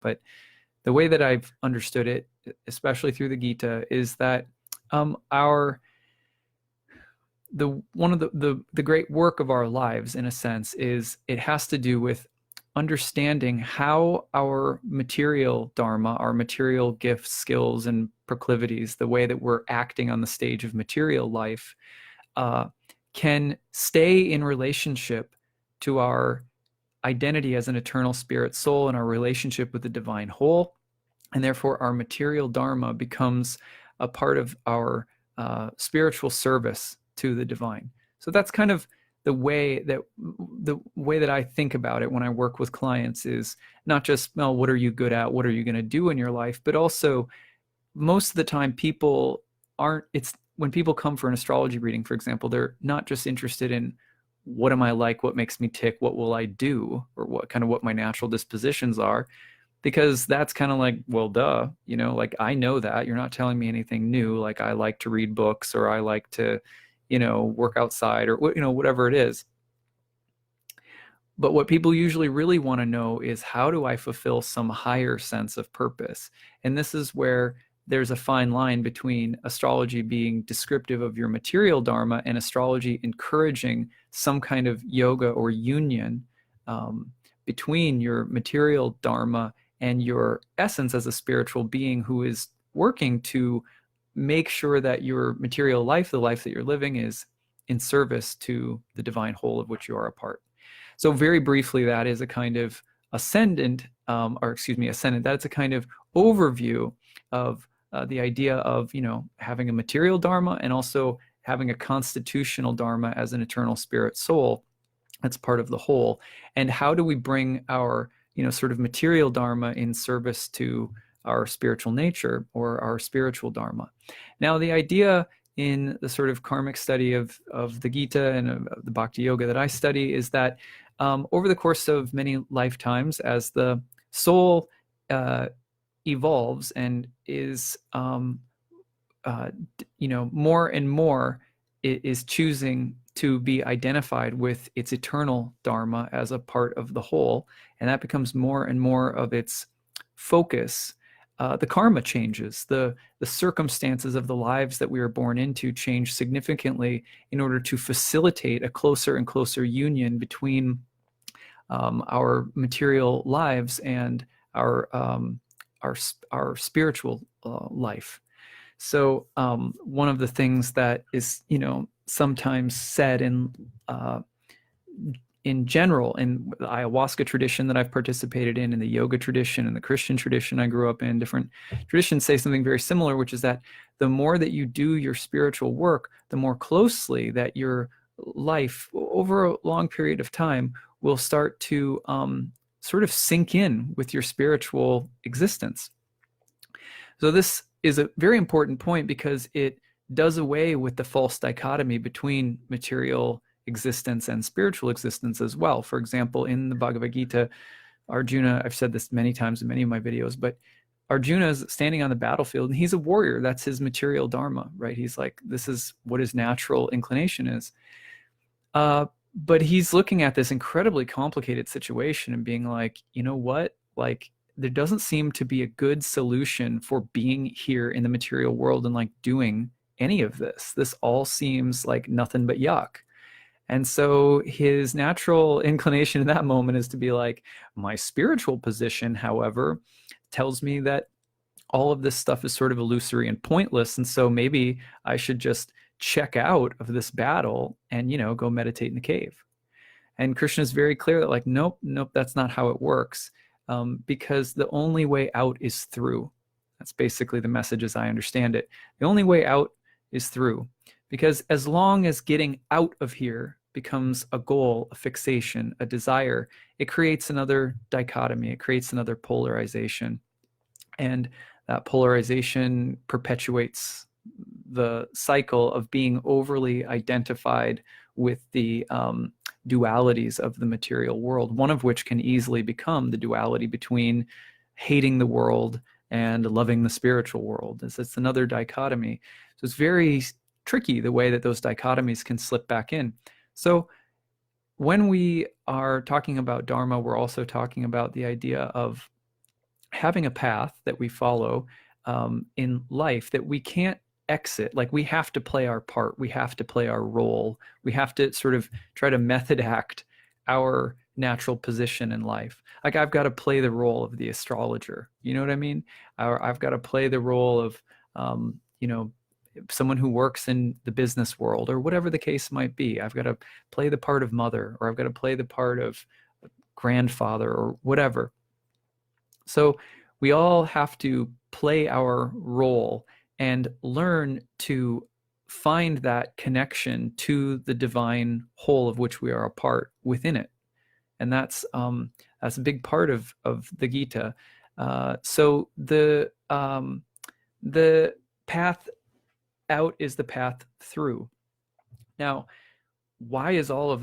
But the way that I've understood it, especially through the Gita, is that our one of the great work of our lives, in a sense, is it has to do with understanding how our material dharma, our material gifts, skills, and proclivities, the way that we're acting on the stage of material life, uh, can stay in relationship to our identity as an eternal spirit soul and our relationship with the divine whole. And therefore, our material dharma becomes a part of our spiritual service to the divine. So that's kind of the way that I think about it when I work with clients, is not just, well, what are you good at? What are you going to do in your life? But also, most of the time, people aren't, it's when people come for an astrology reading, for example, they're not just interested in what am I like, what makes me tick, what will I do, or what my natural dispositions are, because that's kind of like, well, duh, like, I know that you're not telling me anything new. Like, I like to read books, or I like to, work outside, or whatever it is. But what people usually really want to know is, how do I fulfill some higher sense of purpose? And this is where there's a fine line between astrology being descriptive of your material dharma and astrology encouraging some kind of yoga or union between your material dharma and your essence as a spiritual being who is working to make sure that your material life, the life that you're living, is in service to the divine whole of which you are a part. So very briefly, that is a kind of ascendant, that's a kind of overview of the idea of, having a material dharma and also having a constitutional dharma as an eternal spirit soul that's part of the whole. And how do we bring our, sort of material dharma in service to our spiritual nature, or our spiritual dharma? Now, the idea in the sort of karmic study of the Gita and of the Bhakti Yoga that I study is that over the course of many lifetimes, as the soul evolves and is, more and more, it is choosing to be identified with its eternal dharma as a part of the whole, and that becomes more and more of its focus. The karma changes. The circumstances of the lives that we are born into change significantly in order to facilitate a closer and closer union between our material lives and our spiritual life. So one of the things that is, sometimes said in general, in the ayahuasca tradition that I've participated in the yoga tradition, and the Christian tradition I grew up in, different traditions say something very similar, which is that the more that you do your spiritual work, the more closely that your life over a long period of time will start to sort of sink in with your spiritual existence. So this is a very important point, because it does away with the false dichotomy between material existence and spiritual existence as well. For example, in the Bhagavad Gita, Arjuna, I've said this many times in many of my videos, but Arjuna is standing on the battlefield and he's a warrior. That's his material dharma, right? He's like, this is what his natural inclination is. But he's looking at this incredibly complicated situation and being like, you know what? Like, there doesn't seem to be a good solution for being here in the material world and like doing any of this. This all seems like nothing but yuck. And so his natural inclination in that moment is to be like, my spiritual position, however, tells me that all of this stuff is sort of illusory and pointless. And so maybe I should just check out of this battle and, go meditate in the cave. And Krishna is very clear that like, nope, that's not how it works. Because the only way out is through. That's basically the message as I understand it. The only way out is through. Because as long as getting out of here becomes a goal, a fixation, a desire, it creates another dichotomy. It creates another polarization. And that polarization perpetuates the cycle of being overly identified with the dualities of the material world, one of which can easily become the duality between hating the world and loving the spiritual world. It's another dichotomy. So it's very tricky the way that those dichotomies can slip back in. So when we are talking about Dharma, we're also talking about the idea of having a path that we follow in life that we can't exit. Like, we have to play our part, we have to play our role, we have to sort of try to method act our natural position in life. Like, I've got to play the role of the astrologer, you know what I mean? I've got to play the role of you know, someone who works in the business world, or whatever the case might be. I've got to play the part of mother, or I've got to play the part of grandfather, or whatever. So we all have to play our role and learn to find that connection to the divine whole of which we are a part within it. And that's a big part of the Gita. So the path out is the path through. Now, why is all of